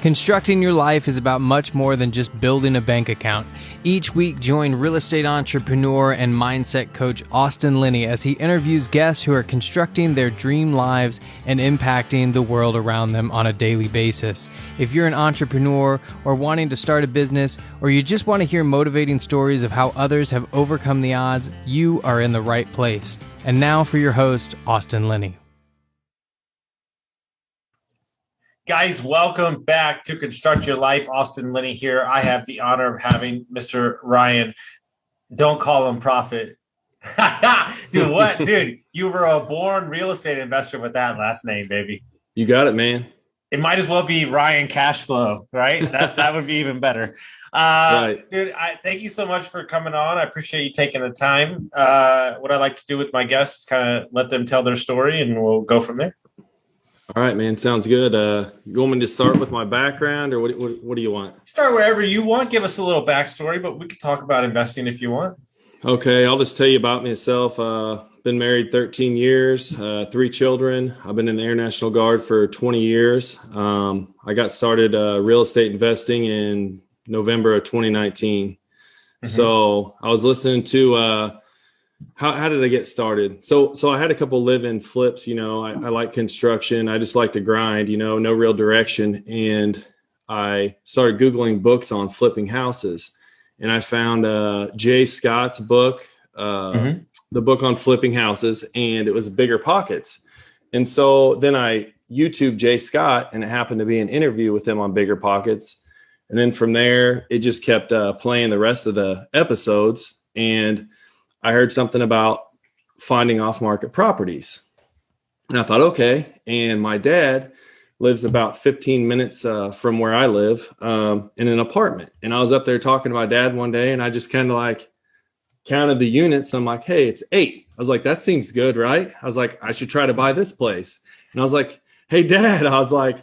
Constructing your life is about much more than just building a bank account. Each week, join real estate entrepreneur and mindset coach Austin Linney as he interviews guests who are constructing their dream lives and impacting the world around them on a daily basis. If you're an entrepreneur or wanting to start a business, or you just want to hear motivating stories of how others have overcome the odds, you are in the right place. And now for your host, Austin Linney. Guys, welcome back to Construct Your Life. Austin Linney here. I have the honor of having Mr. Ryan. Don't call him Proffit. Dude, what? Dude, you were a born real estate investor with that last name, baby. You got it, man. It might as well be Ryan Cashflow, right? That would be even better. Right. Dude, thank you so much for coming on. I appreciate you taking the time. What I like to do with my guests is kind of let them tell their story, and we'll go from there. All right, man. Sounds good. You want me to start with my background, or what do you want? Start wherever you want. Give us a little backstory, but we can talk about investing if you want. Okay, I'll just tell you about myself. Been married 13 years, 3 children. I've been in the Air National Guard for 20 years. I got started real estate investing in November of 2019. Mm-hmm. So I was listening to how did I get started? So I had a couple live-in flips. You know, I like construction. I just like to grind, you know, no real direction. And I started Googling books on flipping houses. And I found Jay Scott's book, the book on flipping houses, and it was Bigger Pockets. And so then I YouTubed Jay Scott, and it happened to be an interview with him on Bigger Pockets. And then from there, it just kept playing the rest of the episodes. And I heard something about finding off-market properties. And I thought, okay. And my dad lives about 15 minutes from where I live in an apartment. And I was up there talking to my dad one day, and I just kind of like counted the units. I'm like, hey, it's 8. I was like, that seems good, right? I was like, I should try to buy this place. And I was like, hey, Dad, I was like,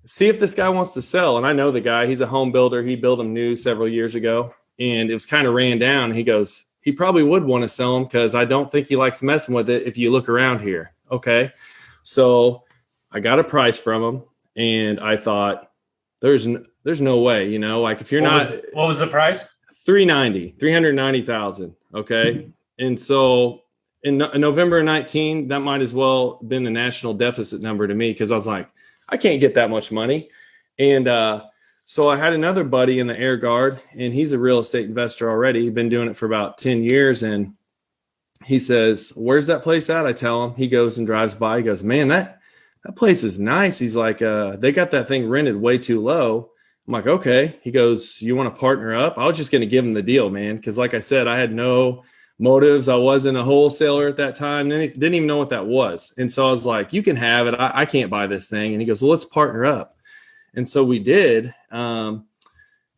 see if this guy wants to sell. And I know the guy. He's a home builder. He built them new several years ago. And it was kind of ran down. He goes, he probably would want to sell them because I don't think he likes messing with it if you look around here. Okay. So I got a price from him, and I thought there's no way, you know, like if you're what was the price? 390,000. Okay. And so in November of 19, that might as well been the national deficit number to me, because I was like, I can't get that much money. And so I had another buddy in the Air Guard, and he's a real estate investor already. He'd been doing it for about 10 years. And he says, where's that place at? I tell him. He goes and drives by. He goes, man, that place is nice. He's like, they got that thing rented way too low. I'm like, okay. He goes, you want to partner up? I was just going to give him the deal, man. Because like I said, I had no motives. I wasn't a wholesaler at that time. Didn't even know what that was. And so I was like, you can have it. I can't buy this thing. And he goes, well, let's partner up. And so we did.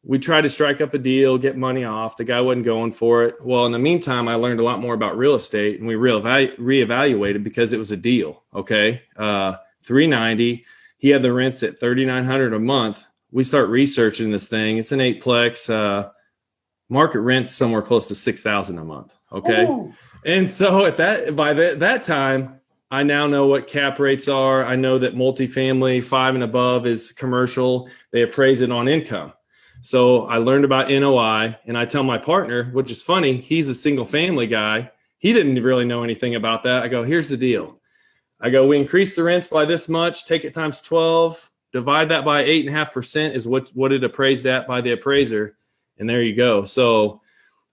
We tried to strike up a deal, get money off. The guy wasn't going for it. Well, in the meantime, I learned a lot more about real estate, and we reevaluated because it was a deal. Okay. 390. He had the rents at $3,900 a month. We start researching this thing. It's an 8-plex, market rents somewhere close to $6,000 a month. Okay. Ooh. And so by that time, I now know what cap rates are. I know that multifamily 5 and above is commercial. They appraise it on income. So I learned about NOI, and I tell my partner, which is funny, he's a single family guy. He didn't really know anything about that. I go, here's the deal. I go, we increase the rents by this much, take it times 12, divide that by 8.5% is what it appraised at by the appraiser. And there you go. So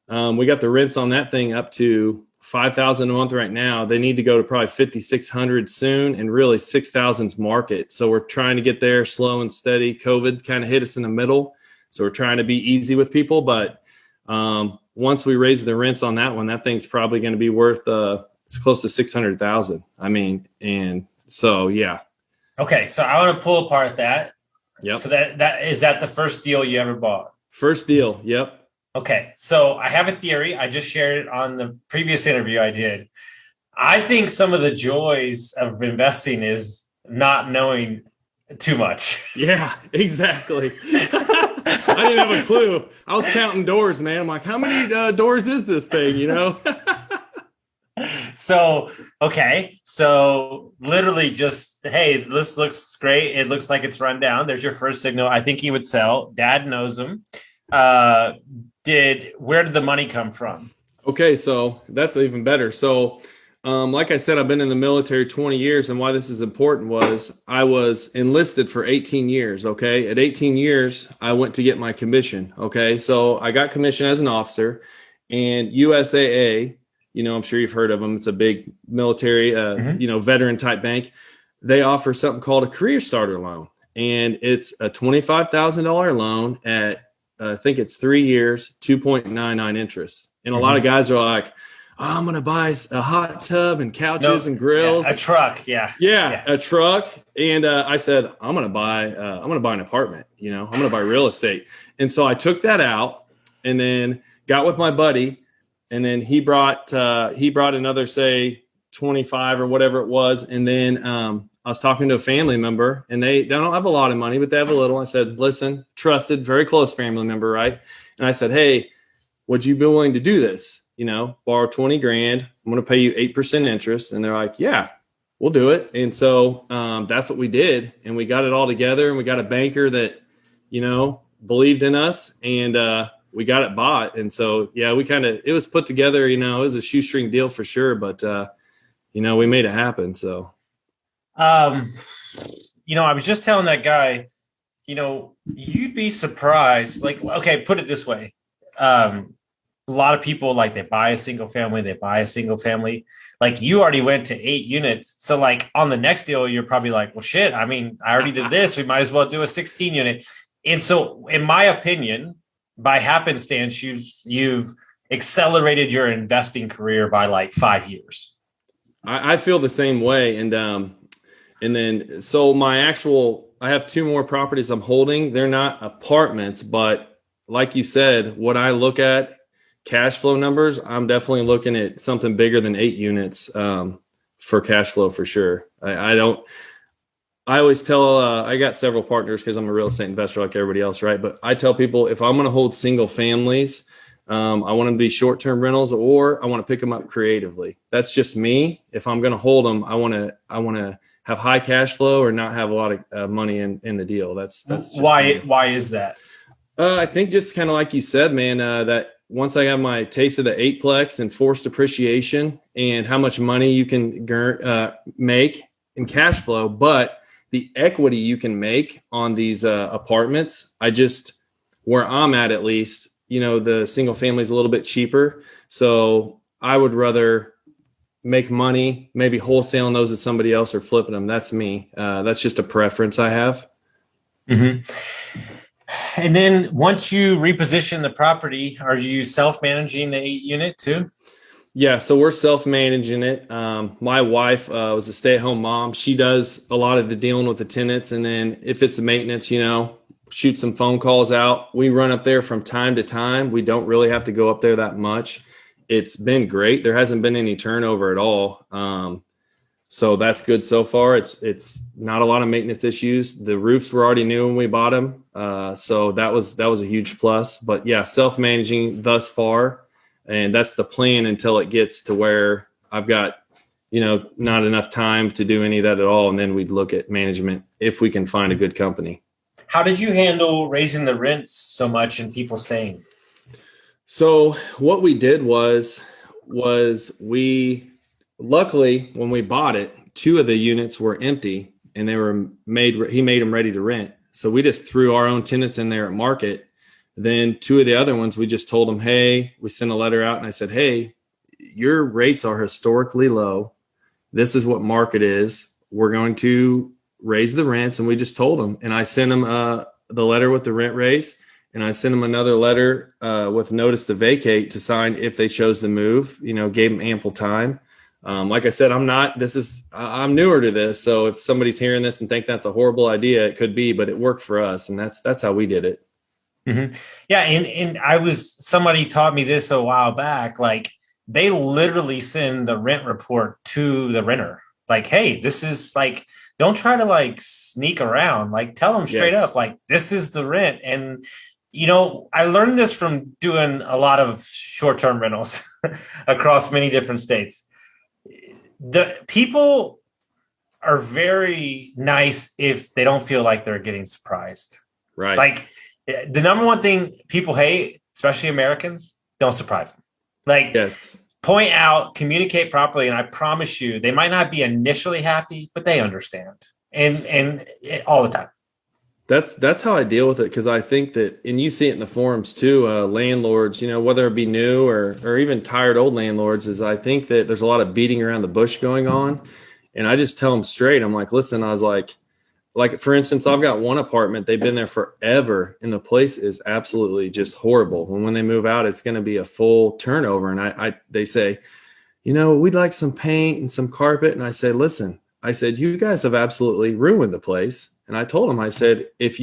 we got the rents on that thing up to $5,000 a month right now. They need to go to probably $5,600 soon, and really $6,000's market. So we're trying to get there slow and steady. COVID kind of hit us in the middle. So we're trying to be easy with people. But once we raise the rents on that one, that thing's probably going to be worth it's close to $600,000. I mean, and so, yeah. Okay. So I want to pull apart that. Yep. So that is that the first deal you ever bought? First deal. Yep. Okay, so I have a theory. I just shared it on the previous interview I did. I think some of the joys of investing is not knowing too much. Yeah, exactly. I didn't have a clue. I was counting doors, man. I'm like, how many doors is this thing, you know? So, okay. So literally just, hey, this looks great. It looks like it's run down. There's your first signal. I think he would sell. Dad knows him. Where did the money come from? Okay, so that's even better. So, like I said, I've been in the military 20 years, and why this is important was I was enlisted for 18 years. Okay, at 18 years, I went to get my commission. Okay, so I got commissioned as an officer, and USAA, I'm sure you've heard of them. It's a big military, veteran type bank. They offer something called a career starter loan, and it's a $25,000 loan at I think it's 3 years, 2.99 interest. And a lot of guys are like, oh, I'm going to buy a hot tub and couches and grills. Yeah, a truck. Yeah, a truck. And I said, I'm going to buy an apartment. I'm going to buy real estate. And so I took that out and then got with my buddy. And then he brought another, say, 25 or whatever it was. And then I was talking to a family member, and they don't have a lot of money, but they have a little. I said, listen, trusted, very close family member, right? And I said, hey, would you be willing to do this? Borrow 20 grand. I'm going to pay you 8% interest. And they're like, yeah, we'll do it. And so that's what we did. And we got it all together, and we got a banker that, believed in us, and we got it bought. And so, yeah, it was put together, it was a shoestring deal for sure, but we made it happen. So. I was just telling that guy, you'd be surprised. Like, okay, put it this way. A lot of people, like, they buy a single family. Like, you already went to 8 units. So, like, on the next deal, you're probably like, well, shit, I mean, I already did this. We might as well do a 16 unit. And so, in my opinion, by happenstance, you've accelerated your investing career by like 5 years. I feel the same way. And then, so I have 2 more properties I'm holding. They're not apartments, but like you said, what I look at cash flow numbers, I'm definitely looking at something bigger than 8 units for cash flow for sure. I always tell, I got several partners because I'm a real estate investor like everybody else, right? But I tell people, if I'm going to hold single families, I want them to be short-term rentals, or I want to pick them up creatively. That's just me. If I'm going to hold them, I want to have high cash flow or not have a lot of money in the deal. That's just why. me. Why is that? I think just kind of like you said, man, that once I got my taste of the eightplex and forced appreciation and how much money you can make in cash flow, but the equity you can make on these apartments, where I'm at least, the single family is a little bit cheaper. So I would rather make money, maybe wholesaling those to somebody else or flipping them. That's me. That's just a preference I have. Mm-hmm. And then once you reposition the property, are you self-managing the 8 unit too? Yeah, so we're self-managing it. My wife was a stay-at-home mom. She does a lot of the dealing with the tenants. And then if it's a maintenance, shoot some phone calls out. We run up there from time to time. We don't really have to go up there that much. It's been great. There hasn't been any turnover at all. So that's good so far. It's not a lot of maintenance issues. The roofs were already new when we bought them. So that was a huge plus. But yeah, self-managing thus far. And that's the plan until it gets to where I've got, not enough time to do any of that at all. And then we'd look at management if we can find a good company. How did you handle raising the rents so much and people staying? So what we did was we, luckily when we bought it, 2 of the units were empty and he made them ready to rent. So we just threw our own tenants in there at market. Then 2 of the other ones, we just told them, hey, we sent a letter out and I said, hey, your rates are historically low. This is what market is. We're going to raise the rents. And we just told them, and I sent them the letter with the rent raise. And I sent them another letter with notice to vacate to sign if they chose to move, gave them ample time. Like I said, I'm newer to this. So if somebody's hearing this and think that's a horrible idea, it could be, but it worked for us. And that's how we did it. Mm-hmm. Yeah. And somebody taught me this a while back. Like, they literally send the rent report to the renter. Like, hey, this is like, don't try to like sneak around, like tell them straight up, like, this is the rent. And, I learned this from doing a lot of short-term rentals across many different states. the people are very nice if they don't feel like they're getting surprised. Right. Like the number one thing people hate, especially Americans, don't surprise them. Like, yes. Point out, communicate properly, and I promise you, they might not be initially happy, but they understand, and all the time. That's how I deal with it, because I think that, and you see it in the forums too, landlords, whether it be new or even tired old landlords, is I think that there's a lot of beating around the bush going on. And I just tell them straight. I'm like, listen, I was like, for instance, I've got one apartment, they've been there forever, and the place is absolutely just horrible. And when they move out, it's going to be a full turnover. And they say, we'd like some paint and some carpet. And I say, listen, I said, you guys have absolutely ruined the place. And I told him, I said, if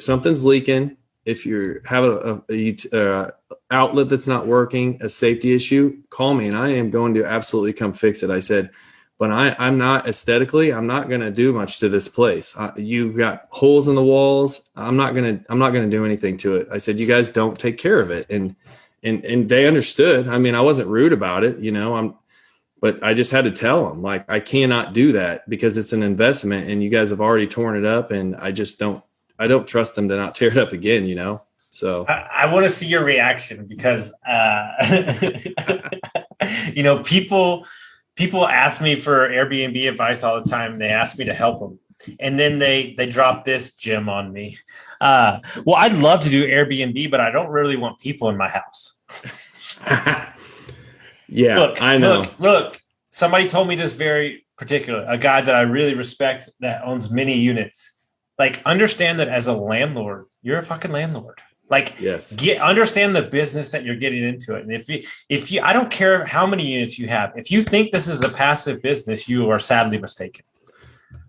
something's leaking, if you have a outlet that's not working, a safety issue, call me and I am going to absolutely come fix it. I said, but I'm not aesthetically, I'm not going to do much to this place. You've got holes in the walls. I'm not going to do anything to it. I said, you guys don't take care of it. And they understood. I mean, I wasn't rude about it, but I just had to tell them, like, I cannot do that because it's an investment and you guys have already torn it up. And I don't trust them to not tear it up again, So I want to see your reaction because, people ask me for Airbnb advice all the time. They ask me to help them. And then they drop this gem on me. Well, I'd love to do Airbnb, but I don't really want people in my house. Yeah, look, I know. Look, somebody told me this very particular, a guy that I really respect that owns many units. Like, understand that as a landlord, you're a fucking landlord. Like, yes. Understand the business that you're getting into it. And if you, I don't care how many units you have. If you think this is a passive business, you are sadly mistaken.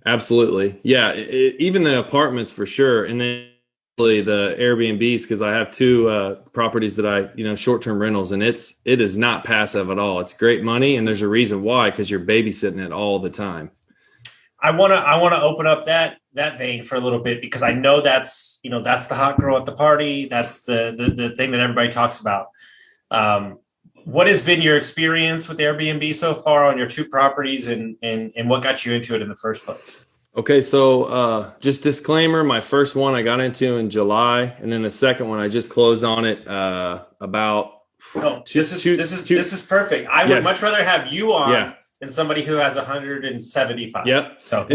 Absolutely. Yeah. Even the apartments for sure. And then the Airbnbs, because I have two properties that short-term rentals, and it is not passive at all. It's great money. And there's a reason why, because you're babysitting it all the time. I want to open up that vein for a little bit, because I know that's the hot girl at the party. That's the thing that everybody talks about. What has been your experience with Airbnb so far on your two properties, and what got you into it in the first place? Okay, so just disclaimer, my first one I got into in July, and then the second one I just closed on it about. Oh, this is perfect. I would much rather have you on than somebody who has 175. Yep. So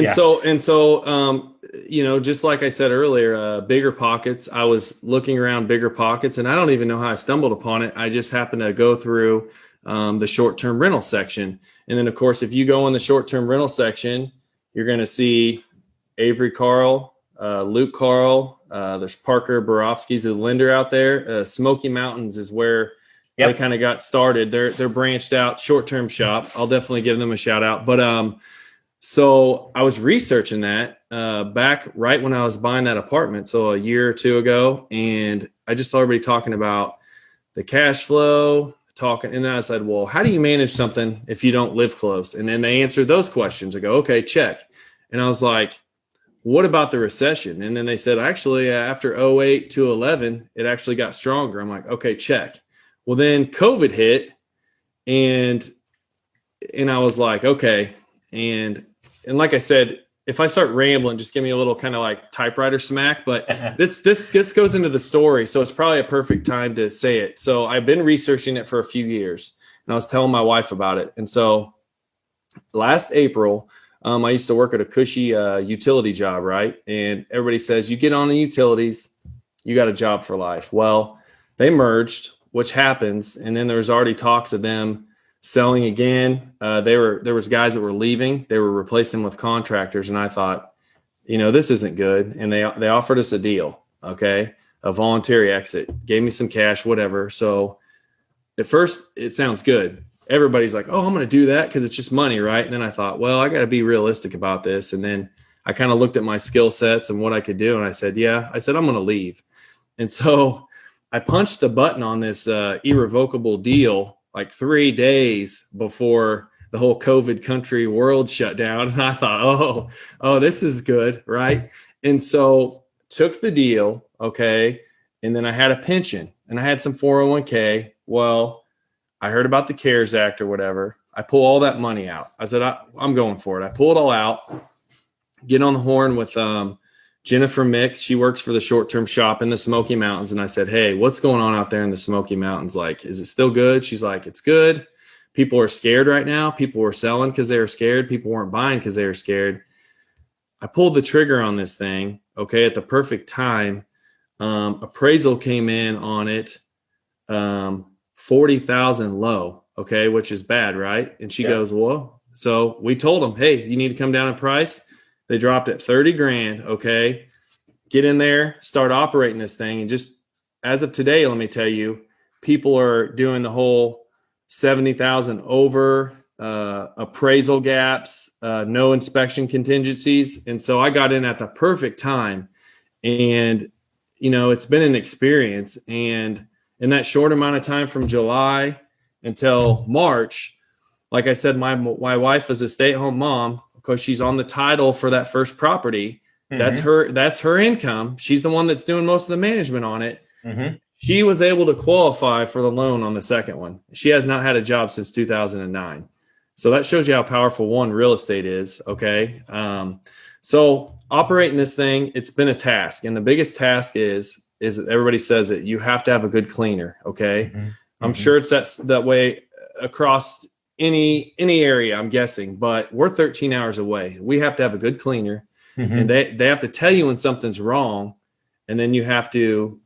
just like I said earlier, bigger pockets. I was looking around bigger pockets, and I don't even know how I stumbled upon it. I just happened to go through the short-term rental section, and then of course, if you go in the short-term rental section, you're going to see Avery Carl, Luke Carl. There's Parker Borofsky's a lender out there. Smoky Mountains is where they kind of got started. They're branched out short-term shop. I'll definitely give them a shout out. But so I was researching that back right when I was buying that apartment, so a year or two ago, and I just saw everybody talking about the cash flow. And then I said, well, how do you manage something if you don't live close? And then they answered those questions. I go, okay, check. And I was like, what about the recession? And then they said, actually, after 08 to 11, it actually got stronger. I'm like, okay, check. Well, then COVID hit, and I was like, okay. And like I said, if I start rambling, just give me a little kind of like typewriter smack. But this goes into the story, so it's probably a perfect time to say it. So I've been researching it for a few years, and I was telling my wife about it. And so last April, I used to work at a cushy utility job, right? And everybody says, you get on the utilities, you got a job for life. Well, they merged, which happens, and then there was already talks of them selling again. There was guys that were leaving. They were replacing with contractors, and I thought, this isn't good. And they offered us a deal, okay, a voluntary exit, gave me some cash, whatever. So at first, it sounds good. Everybody's like, oh, I'm going to do that because it's just money, right? And then I thought, well, I got to be realistic about this. And then I kind of looked at my skill sets and what I could do, and I said, I'm going to leave. And so I punched the button on this irrevocable deal like 3 days before the whole COVID country world shut down. And I thought, oh, this is good, right? And so took the deal, okay, and then I had a pension and I had some 401k. Well, I heard about the CARES Act or whatever, I pull all that money out. I said, I'm going for it. I pull it all out, get on the horn with Jennifer Mix. She works for the short-term shop in the Smoky Mountains. And I said, hey, what's going on out there in the Smoky Mountains? Like, is it still good? She's like, it's good. People are scared right now. People were selling because they were scared. People weren't buying because they were scared. I pulled the trigger on this thing, okay, at the perfect time. Appraisal came in on it, 40,000 low, okay, which is bad, right? And she goes, well, so we told them, hey, you need to come down in price. They dropped it 30 grand, okay, get in there, start operating this thing. And just as of today, let me tell you, people are doing the whole 70,000 over, appraisal gaps, no inspection contingencies. And so I got in at the perfect time, and, you know, it's been an experience. And in that short amount of time from July until March, like I said, my wife is a stay-at-home mom because she's on the title for that first property. Mm-hmm. That's her income. She's the one that's doing most of the management on it. Mm-hmm. She was able to qualify for the loan on the second one. She has not had a job since 2009. So that shows you how powerful real estate is. Okay. So operating this thing, it's been a task. And the biggest task is everybody says it, you have to have a good cleaner. Okay. Mm-hmm. I'm sure it's that way across any area, I'm guessing, but we're 13 hours away. We have to have a good cleaner, and they have to tell you when something's wrong. And then you have to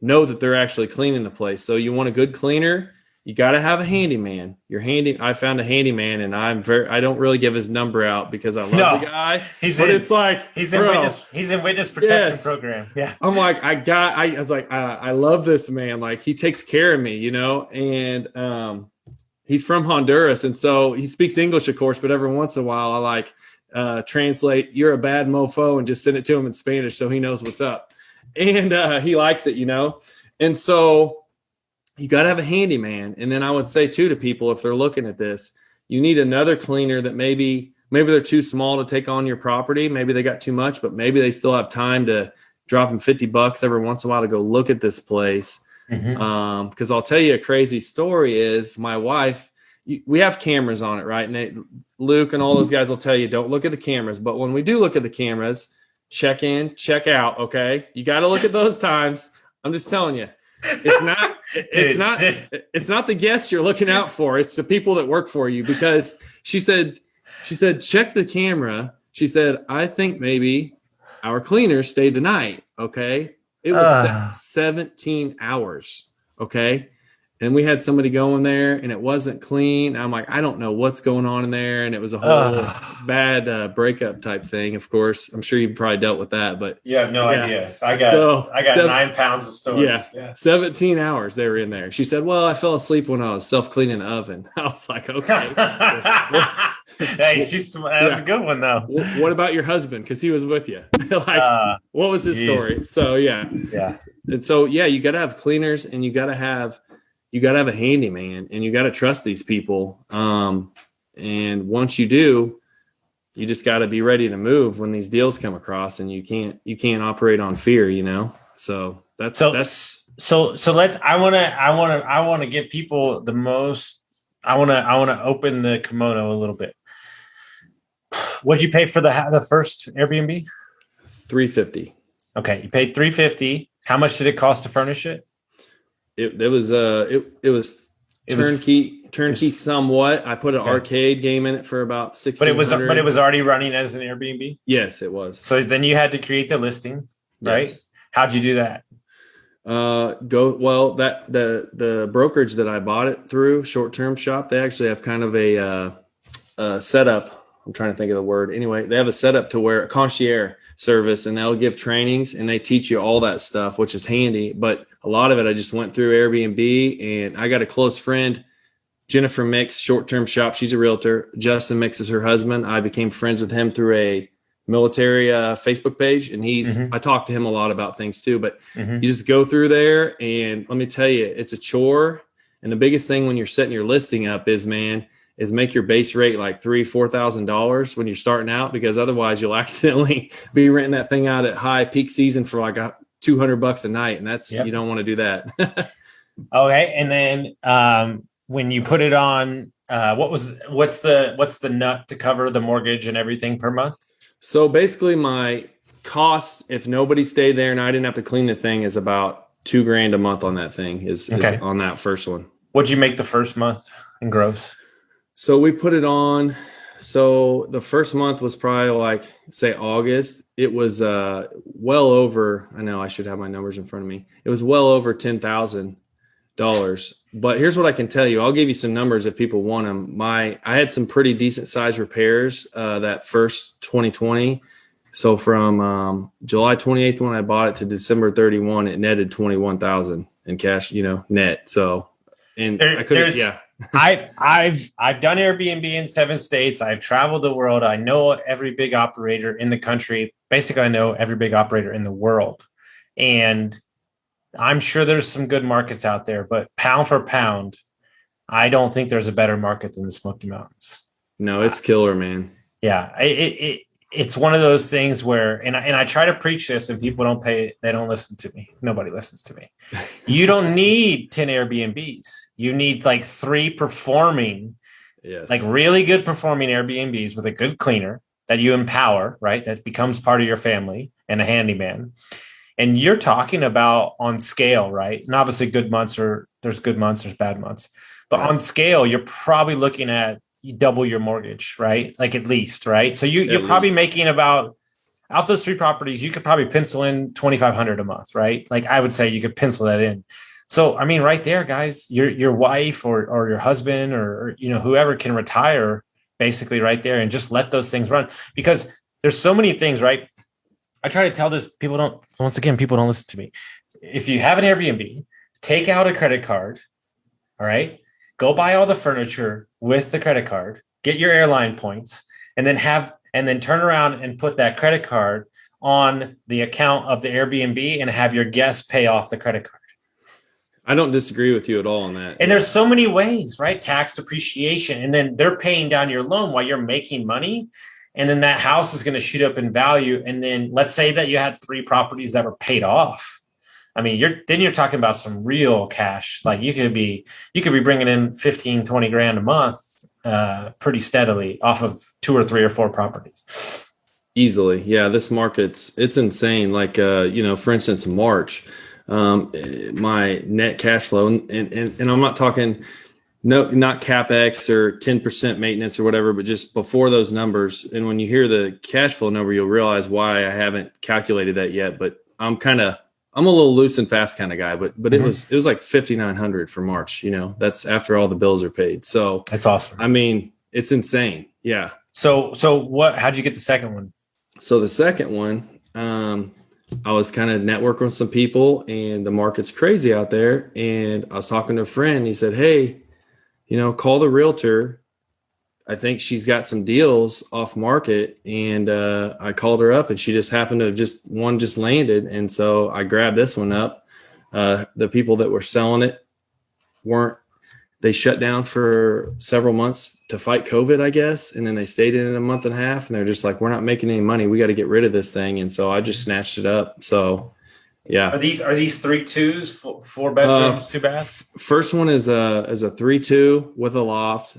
know that they're actually cleaning the place. So you want a good cleaner, you got to have a handyman. I found a handyman, and I don't really give his number out because I love the guy. He's in witness protection program. Yeah. I'm like, I was like, I love this man. Like, he takes care of me, you know, and, he's from Honduras. And so he speaks English, of course, but every once in a while I translate, you're a bad mofo, and just send it to him in Spanish so he knows what's up. And he likes it, you know. And so you got to have a handyman. And then I would say, too, to people, if they're looking at this, you need another cleaner that maybe they're too small to take on your property. Maybe they got too much, but maybe they still have time to drop them $50 every once in a while to go look at this place. Because I'll tell you a crazy story is my wife, we have cameras on it, right? And Luke and all those guys will tell you, don't look at the cameras. But when we do look at the cameras, check in, check out. Okay. You got to look at those times. I'm just telling you, it's not the guests you're looking out for. It's the people that work for you, because she said, check the camera. She said, I think maybe our cleaner stayed the night. Okay. It was 17 hours. Okay. And we had somebody go in there and it wasn't clean. I'm like, I don't know what's going on in there. And it was a whole bad breakup type thing. Of course, I'm sure you've probably dealt with that, but you have no idea. I got 9 pounds of stories. Yeah. 17 hours they were in there. She said, well, I fell asleep when I was self-cleaning the oven. I was like, okay. Hey, that's a good one though. What about your husband? Because he was with you. What was his story? So yeah. And so you got to have cleaners, and you got to have a handyman, and you got to trust these people. And once you do, you just got to be ready to move when these deals come across, and you can't operate on fear, you know? So I want to give people the most. I want to open the kimono a little bit. What'd you pay for the first Airbnb? $350. Okay, you paid $350. How much did it cost to furnish it? It was turnkey somewhat. I put an arcade game in it for about $1,600. But it was already running as an Airbnb? Yes, it was. So then you had to create the listing, right? Yes. How'd you do that? The brokerage that I bought it through, Short-Term Shop, they actually have kind of a setup. I'm trying to think of the word. Anyway, they have a setup to where a concierge service, and they'll give trainings and they teach you all that stuff, which is handy. But a lot of it, I just went through Airbnb, and I got a close friend, Jennifer Mix, Short-Term Shop. She's a realtor. Justin Mix is her husband. I became friends with him through a military Facebook page, and I talk to him a lot about things too, but you just go through there, and let me tell you, it's a chore. And the biggest thing when you're setting your listing up is make your base rate like $3,000-$4,000 when you're starting out, because otherwise you'll accidentally be renting that thing out at high peak season for like $200 a night. And that's, you don't want to do that. Okay. And then when you put it on what's the nut to cover the mortgage and everything per month? So basically my costs, if nobody stayed there and I didn't have to clean the thing, is about $2,000 a month on that thing is on that first one. What'd you make the first month in gross? So we put it on. So the first month was probably like, say, August. It was well over, I know I should have my numbers in front of me. It was well over $10,000. But here's what I can tell you. I'll give you some numbers if people want them. I had some pretty decent size repairs that first 2020. So from July 28th when I bought it to December 31, it netted 21,000 in cash, net. So, and I couldn't, I've done Airbnb in 7 states. I've traveled the world. I know every big operator in the country. Basically, I know every big operator in the world. And I'm sure there's some good markets out there, but pound for pound, I don't think there's a better market than the Smoky Mountains. No, it's killer, man. Yeah. It's one of those things where, and I try to preach this and people don't pay, they don't listen to me. Nobody listens to me. You don't need 10 Airbnbs. You need like 3 performing, like really good performing Airbnbs with a good cleaner that you empower, right? That becomes part of your family and a handyman. And you're talking about on scale, right? And obviously there's good months, there's bad months, but on scale, you're probably looking at you double your mortgage, right? Like at least, right? So you're probably making about, out of those 3 properties, you could probably pencil in $2,500 a month, right? Like I would say you could pencil that in. So, I mean, right there, guys, your wife or your husband or whoever can retire basically right there and just let those things run, because there's so many things, right? I try to tell this, people don't listen to me. If you have an Airbnb, take out a credit card, all right? Go buy all the furniture with the credit card, get your airline points, and then turn around and put that credit card on the account of the Airbnb and have your guests pay off the credit card. I don't disagree with you at all on that. And there's so many ways, right? Tax depreciation. And then they're paying down your loan while you're making money. And then that house is going to shoot up in value. And then let's say that you had 3 properties that were paid off. I mean, you're talking about some real cash. Like you could be bringing in 15, 20 grand a month pretty steadily off of 2 or 3 or 4 properties. Easily. Yeah. This market's insane. Like, for instance, March, my net cash flow and I'm not talking, not CapEx or 10% maintenance or whatever, but just before those numbers. And when you hear the cash flow number, you'll realize why I haven't calculated that yet, but I'm a little loose and fast kind of guy, but it was like 5,900 for March. That's after all the bills are paid. So that's awesome. I mean, it's insane. Yeah. So how'd you get the second one? So the second one, I was kind of networking with some people and the market's crazy out there. And I was talking to a friend. He said, hey, call the realtor. I think she's got some deals off market. And I called her up and she just happened to one just landed. And so I grabbed this one up. The people that were selling it they shut down for several months to fight COVID, I guess. And then they stayed in it a month and a half and they're just like, we're not making any money. We got to get rid of this thing. And so I just snatched it up. So yeah. Are these 3 2s, 4 bedrooms, 2 baths? First one is a 3-2 with a loft.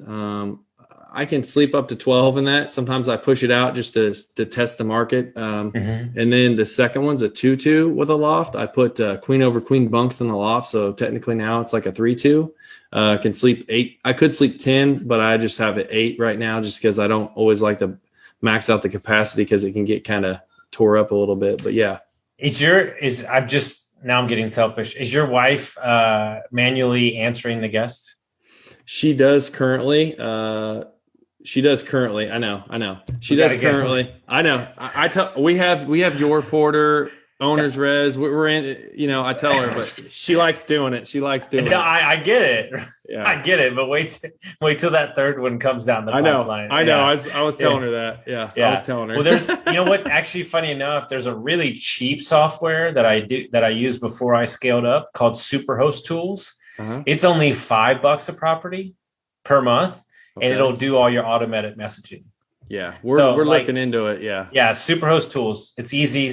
I can sleep up to 12 in that. Sometimes I push it out just to test the market. And then the second one's a 2-2 with a loft. I put queen over queen bunks in the loft. So technically now it's like a 3-2. Can sleep 8. I could sleep 10, but I just have it 8 right now just because I don't always like to max out the capacity because it can get kind of tore up a little bit. But yeah. Now I'm getting selfish. Is your wife manually answering the guest? She does currently. I know. She does currently. I know. We have your porter, owner's res. We're in, I tell her, but she likes doing it. No, I get it. Yeah. I get it. But wait till that third one comes down the pipeline. I know. I was telling her that. Yeah. I was telling her. Well, there's, what's actually funny enough, there's a really cheap software that I used before I scaled up called Superhost Tools. Uh-huh. It's only $5 a property per month. Okay. And it'll do all your automated messaging. Yeah, we're looking into it. Yeah. Superhost Tools. It's easy.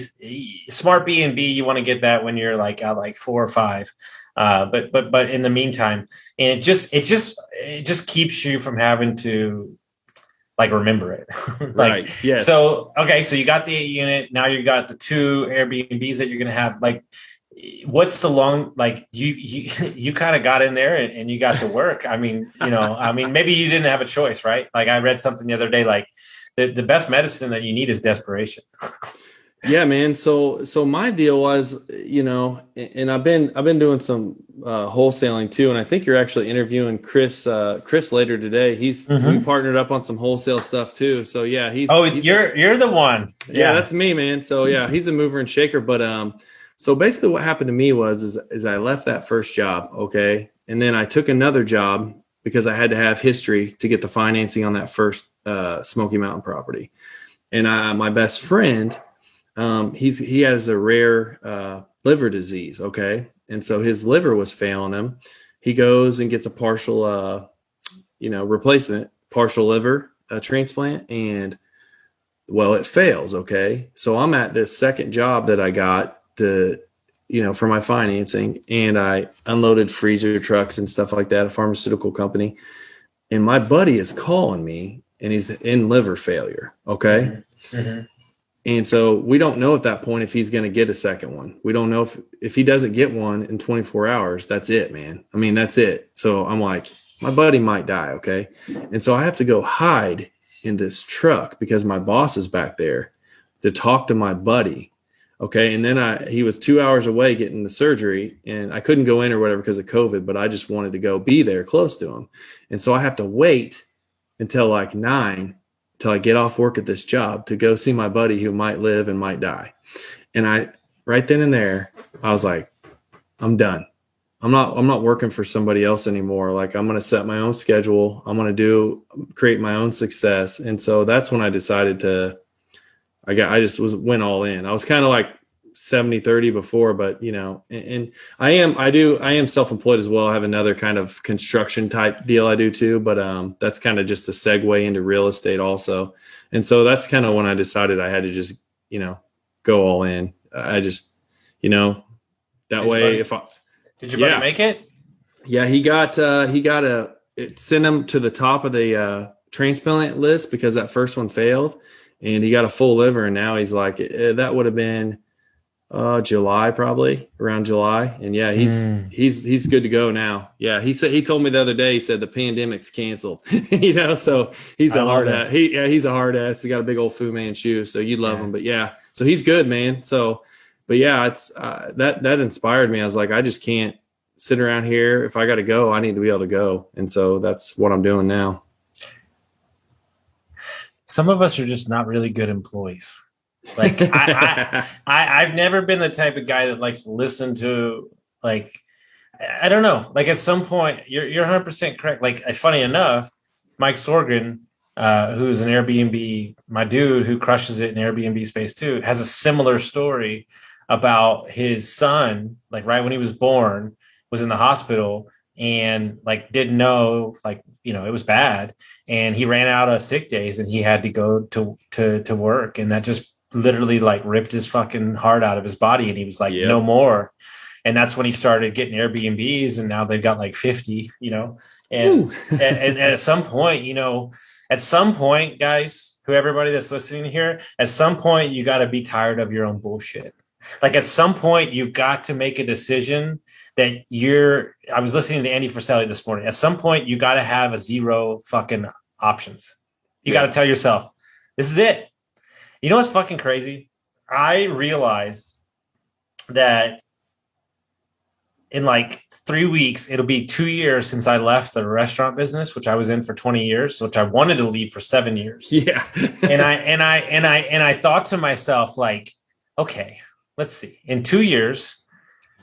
Smart B&B. You want to get that when you're like at like 4 or 5. But in the meantime, and it just keeps you from having to like remember it. Like, Right. Yes. So, okay. So you got the 8 unit. Now you got the 2 Airbnbs that you're going to have. Like, what's the long, like you kind of got in there and you got to work. I mean, maybe you didn't have a choice, right? Like I read something the other day, like the best medicine that you need is desperation. Yeah, man. So my deal was, and I've been doing some wholesaling too, and I think you're actually interviewing Chris later today. We partnered up on some wholesale stuff too. So yeah, you're the one. Yeah, that's me, man. So yeah, he's a mover and shaker. But so basically, what happened to me was I left that first job, okay, and then I took another job because I had to have history to get the financing on that first Smoky Mountain property, and my best friend. He has a rare liver disease, okay? And so his liver was failing him. He goes and gets a partial, replacement, partial liver transplant, and well, it fails, okay? So I'm at this second job that I got for my financing, and I unloaded freezer trucks and stuff like that, a pharmaceutical company. And my buddy is calling me, and he's in liver failure, okay? Mm-hmm. And so we don't know at that point if he's going to get a second one. We don't know if he doesn't get one in 24 hours, that's it, man. I mean, that's it. So I'm like, my buddy might die. Okay. And so I have to go hide in this truck because my boss is back there to talk to my buddy. Okay. And then he was 2 hours away getting the surgery, and I couldn't go in or whatever because of COVID, but I just wanted to go be there close to him. And so I have to wait until like 9 till I get off work at this job to go see my buddy who might live and might die. And right then and there, I was like, I'm done. I'm not working for somebody else anymore. Like, I'm going to set my own schedule. I'm going to create my own success. And so that's when I decided went all in. I was kind of like 70-30 before, but and I am self-employed as well. I have another kind of construction type deal I do too, but that's kind of just a segue into real estate also. And so that's kind of when I decided I had to just, go all in. I just, that way did your buddy make it? Yeah, he sent him to the top of the transplant list because that first one failed, and he got a full liver. And now he's like, that would have been July, probably around July. And yeah, he's good to go now. Yeah. He told me the other day, he said the pandemic's canceled, so he's a hard ass. He's a hard ass. He got a big old Fu Manchu, so you love him, but yeah, so he's good, man. So, but yeah, it's, that inspired me. I was like, I just can't sit around here. If I got to go, I need to be able to go. And so that's what I'm doing now. Some of us are just not really good employees. Like I've never been the type of guy that likes to listen to, like, I don't know. Like at some point, you're 100% correct. Like, funny enough, Mike Sorgan, who's an Airbnb, my dude who crushes it in Airbnb space too, has a similar story about his son. Like right when he was born, was in the hospital and like didn't know, like, it was bad, and he ran out of sick days and he had to go to work, and that just literally like ripped his fucking heart out of his body, and he was like, no more. And that's when he started getting Airbnbs, and now they've got like 50, and at some point, guys, everybody that's listening here, at some point you got to be tired of your own bullshit. Like at some point you've got to make a decision that I was listening to Andy Frisella this morning. At some point you got to have a zero fucking options. You got to tell yourself, this is it. You know what's fucking crazy? I realized that in like 3 weeks, it'll be 2 years since I left the restaurant business, which I was in for 20 years, which I wanted to leave for 7 years. Yeah. and I thought to myself, like, okay, let's see. In 2 years,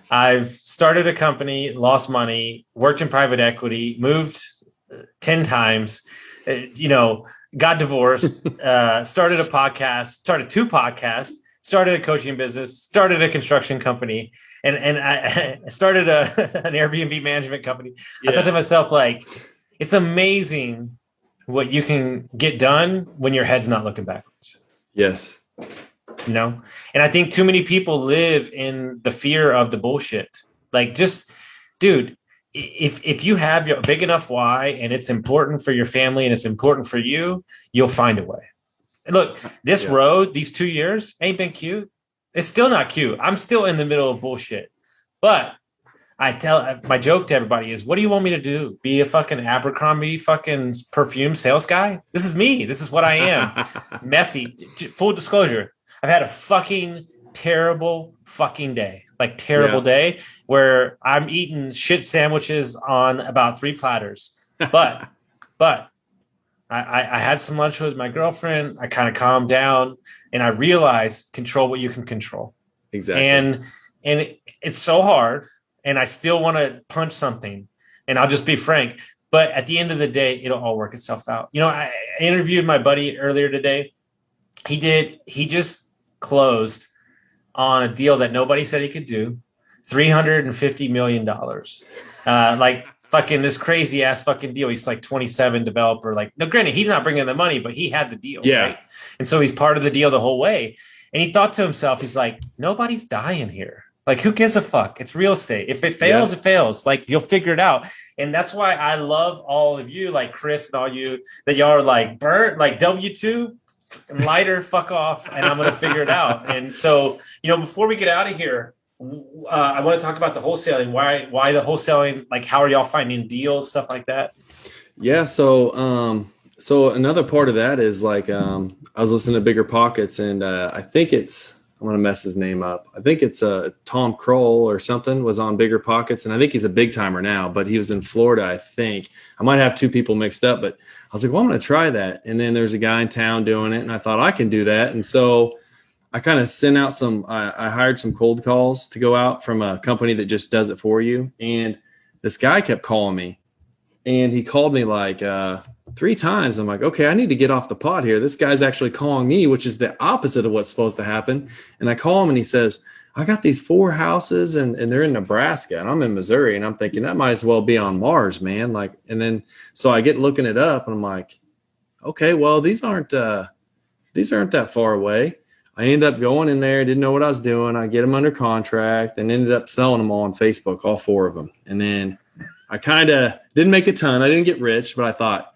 I've started a company, lost money, worked in private equity, moved 10 times, got divorced, started a podcast, started 2 podcasts, started a coaching business, started a construction company, and I started an Airbnb management company. Yeah. I thought to myself, like, it's amazing what you can get done when your head's not looking backwards. Yes. And I think too many people live in the fear of the bullshit. Like, just dude, if you have a big enough why and it's important for your family and it's important for you, you'll find a way. And look, this road, these 2 years ain't been cute. It's still not cute. I'm still in the middle of bullshit. But my joke to everybody is, what do you want me to do? Be a fucking Abercrombie fucking perfume sales guy? This is me. This is what I am. Messy. Full disclosure. I've had a fucking terrible fucking day. Like terrible day where I'm eating shit sandwiches on about 3 platters. But I had some lunch with my girlfriend. I kind of calmed down and I realized control what you can control. Exactly. And it's so hard. And I still want to punch something. And I'll just be frank. But at the end of the day, it'll all work itself out. You know, I interviewed my buddy earlier today. He just closed on a deal that nobody said he could do. $350 million. Like fucking this crazy ass fucking deal. He's like 27 developer. Like, no, granted, he's not bringing the money, but he had the deal. Yeah. Right? And so he's part of the deal the whole way. And he thought to himself, he's like, nobody's dying here. Like, who gives a fuck? It's real estate. If it fails, it fails. Like, you'll figure it out. And that's why I love all of you, like Chris and all you, that y'all are like, burnt, like W2, lighter, fuck off, and I'm going to figure it out. And so, you know, before we get out of here, I want to talk about the wholesaling. Why the wholesaling? Like, how are y'all finding deals, stuff like that? Yeah. So another part of that is like, I was listening to Bigger Pockets, and I think I'm going to mess his name up. I think it's Tom Kroll or something was on Bigger Pockets. And I think he's a big timer now, but he was in Florida, I think. I might have 2 people mixed up, but I was like, well, I'm going to try that. And then there's a guy in town doing it. And I thought I can do that. And so I kind of sent out I hired some cold calls to go out from a company that just does it for you. And this guy kept calling me, and he called me like 3 times. I'm like, okay, I need to get off the pot here. This guy's actually calling me, which is the opposite of what's supposed to happen. And I call him and he says, I got these 4 houses and they're in Nebraska and I'm in Missouri. And I'm thinking that might as well be on Mars, man. Like, and then, so I get looking it up and I'm like, okay, well, these aren't that far away. I ended up going in there, didn't know what I was doing. I get them under contract and ended up selling them all on Facebook, all 4 of them. And then I kind of didn't make a ton. I didn't get rich, but I thought,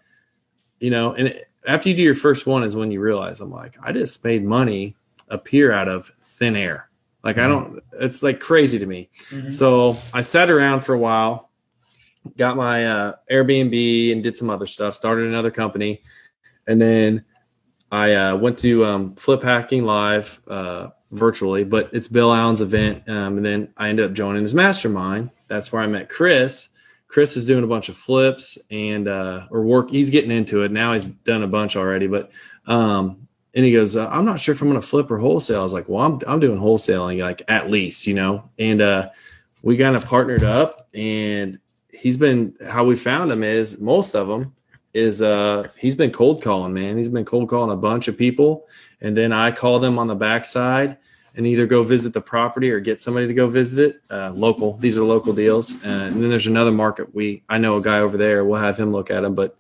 you know, and after you do your first one is when you realize, I'm like, I just made money up here out of thin air. Like, it's like crazy to me. Mm-hmm. So I sat around for a while, got my Airbnb and did some other stuff, started another company. And then I went to Flip Hacking Live virtually, but it's Bill Allen's event. And then I ended up joining his mastermind. That's where I met Chris. Chris is doing a bunch of flips and he's getting into it now. He's done a bunch already, but and he goes, I'm not sure if I'm going to flip or wholesale. I was like, well, I'm doing wholesaling, like at least, you know. And we kind of partnered up, and how we found him is most of them is he's been cold calling, man. He's been cold calling a bunch of people, and then I call them on the backside and either go visit the property or get somebody to go visit it. Local. These are local deals. And then there's another market. I know a guy over there. We'll have him look at them, but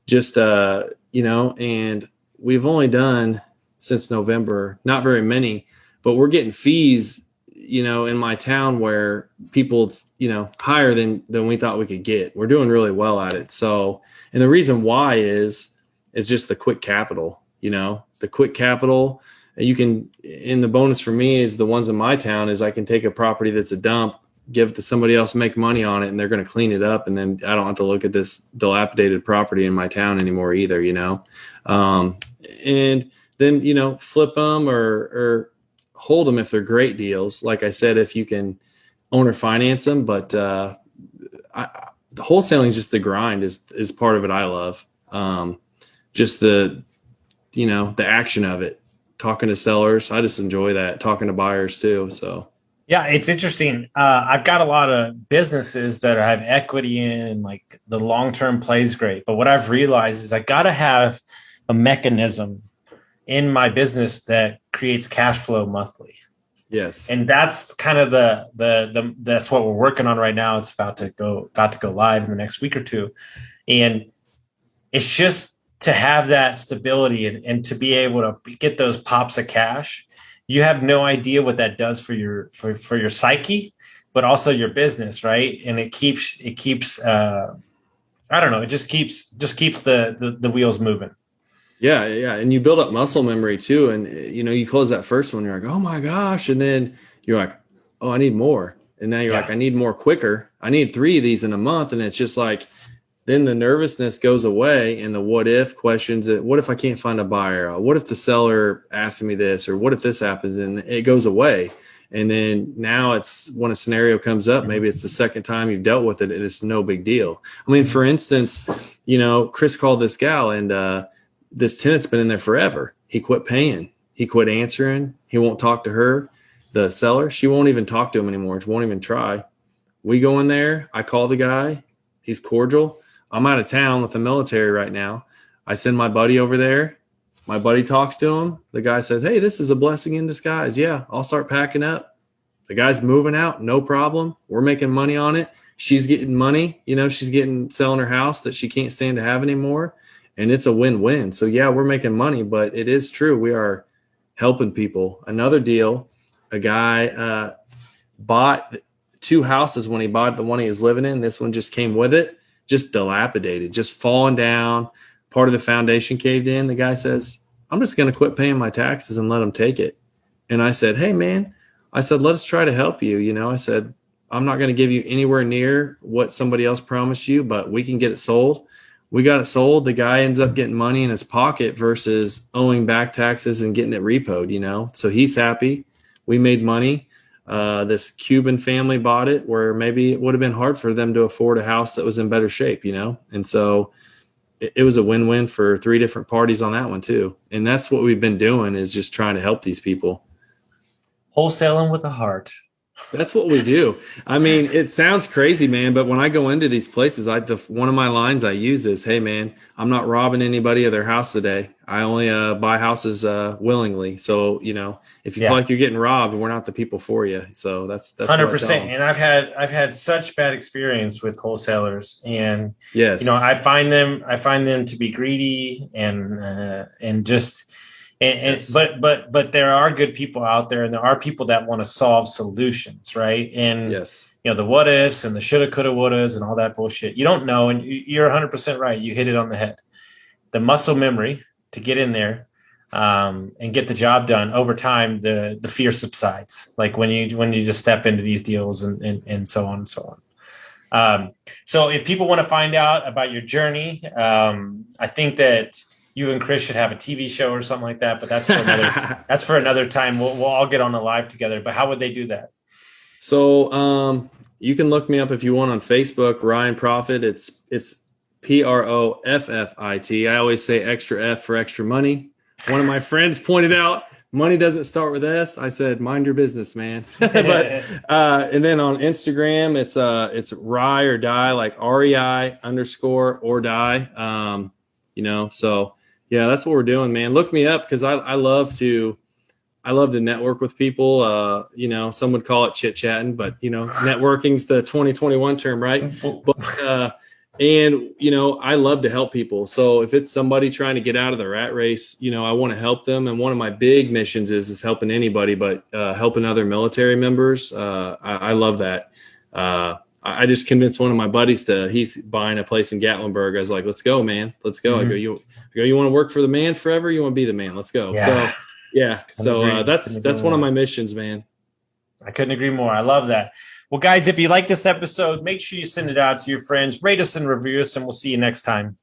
just, you know, and we've only done since November, not very many, but we're getting fees, you know, in my town where people, you know, higher than we thought we could get. We're doing really well at it. So, and the reason why is just the quick capital, you know, the quick capital. You can, and the bonus for me is the ones in my town is I can take a property that's a dump, give it to somebody else, make money on it, and they're going to clean it up. And then I don't have to look at this dilapidated property in my town anymore either, you know? And then, you know, flip them or hold them if they're great deals. Like I said, if you can owner finance them, but the wholesaling is just the grind is part of it. I love just the, you know, the action of it. Talking to sellers. I just enjoy that. Talking to buyers too. So yeah, it's interesting. I've got a lot of businesses that I have equity in, and like the long-term play is great. But what I've realized is I got to have a mechanism in my business that creates cash flow monthly. Yes. And that's kind of that's what we're working on right now. It's about to go live in the next week or two. And it's just to have that stability and to be able to get those pops of cash. You have no idea what that does for your psyche, but also your business, right? And it keeps I don't know, it just keeps the wheels moving. Yeah. And you build up muscle memory too. And you close that first one, you're like, oh my gosh. And then you're like, oh, I need more. And now you're like, I need more quicker. I need 3 of these in a month. And it's just like, then the nervousness goes away and the what if questions. What if I can't find a buyer? What if the seller asks me this, or what if this happens? And it goes away. And then now it's when a scenario comes up, maybe it's the second time you've dealt with it, and it's no big deal. I mean, for instance, Chris called this gal, and this tenant's been in there forever. He quit paying. He quit answering. He won't talk to her. The seller, she won't even talk to him anymore. She won't even try. We go in there. I call the guy. He's cordial. I'm out of town with the military right now. I send my buddy over there. My buddy talks to him. The guy says, hey, this is a blessing in disguise. Yeah, I'll start packing up. The guy's moving out. No problem. We're making money on it. She's getting money. She's selling her house that she can't stand to have anymore. And it's a win-win. So yeah, we're making money, but it is true. We are helping people. Another deal, a guy bought 2 houses when he bought the one he was living in. This one just came with it, just dilapidated, just falling down. Part of the foundation caved in. The guy says, I'm just going to quit paying my taxes and let them take it. And I said, hey, man, let us try to help you. I said, I'm not going to give you anywhere near what somebody else promised you, but we can get it sold. We got it sold. The guy ends up getting money in his pocket versus owing back taxes and getting it repoed, So he's happy. We made money. This Cuban family bought it where maybe it would have been hard for them to afford a house that was in better shape, And so it was a win-win for 3 different parties on that one too. And that's what we've been doing, is just trying to help these people. Wholesaling with a heart. That's what we do. I mean, it sounds crazy, man, but when I go into these places, one of my lines I use is, hey, man, I'm not robbing anybody of their house today. I only buy houses willingly. So, if you feel like you're getting robbed, we're not the people for you. So that's 100%. And I've had such bad experience with wholesalers, and yes, I find them to be greedy and just. Yes. But there are good people out there, and there are people that want to solve solutions, right? And yes, the what ifs and the shoulda, coulda, wouldas and all that bullshit. You don't know, and you're 100% right. You hit it on the head. The muscle memory to get in there and get the job done over time. The fear subsides, like when you just step into these deals and so on and so on. So if people want to find out about your journey, I think that you and Chris should have a TV show or something like that, but that's for another time. We'll all get on a live together. But how would they do that? So you can look me up if you want on Facebook, Ryan Proffit. It's Proffit. I always say extra F for extra money. One of my friends pointed out, money doesn't start with S. I said, mind your business, man. But and then on Instagram, it's Rye or Die, like REI_ or die. So yeah, that's what we're doing, man. Look me up, because I love to network with people. Some would call it chit chatting, but networking's the 2021 term, right? But I love to help people. So if it's somebody trying to get out of the rat race, I want to help them. And one of my big missions is helping anybody, but helping other military members. I love that. I just convinced one of my buddies he's buying a place in Gatlinburg. I was like, let's go, man. Let's go. Mm-hmm. I go, you want to work for the man forever? You want to be the man? Let's go. Yeah. So yeah. So that's one of my missions, man. I couldn't agree more. I love that. Well, guys, if you like this episode, make sure you send it out to your friends, rate us and review us, and we'll see you next time.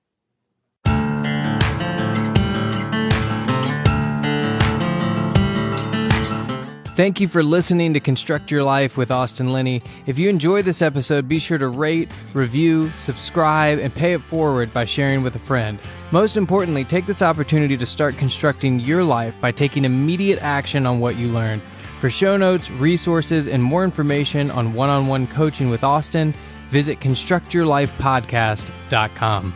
Thank you for listening to Construct Your Life with Austin Linney. If you enjoyed this episode, be sure to rate, review, subscribe, and pay it forward by sharing with a friend. Most importantly, take this opportunity to start constructing your life by taking immediate action on what you learned. For show notes, resources, and more information on one-on-one coaching with Austin, visit constructyourlifepodcast.com.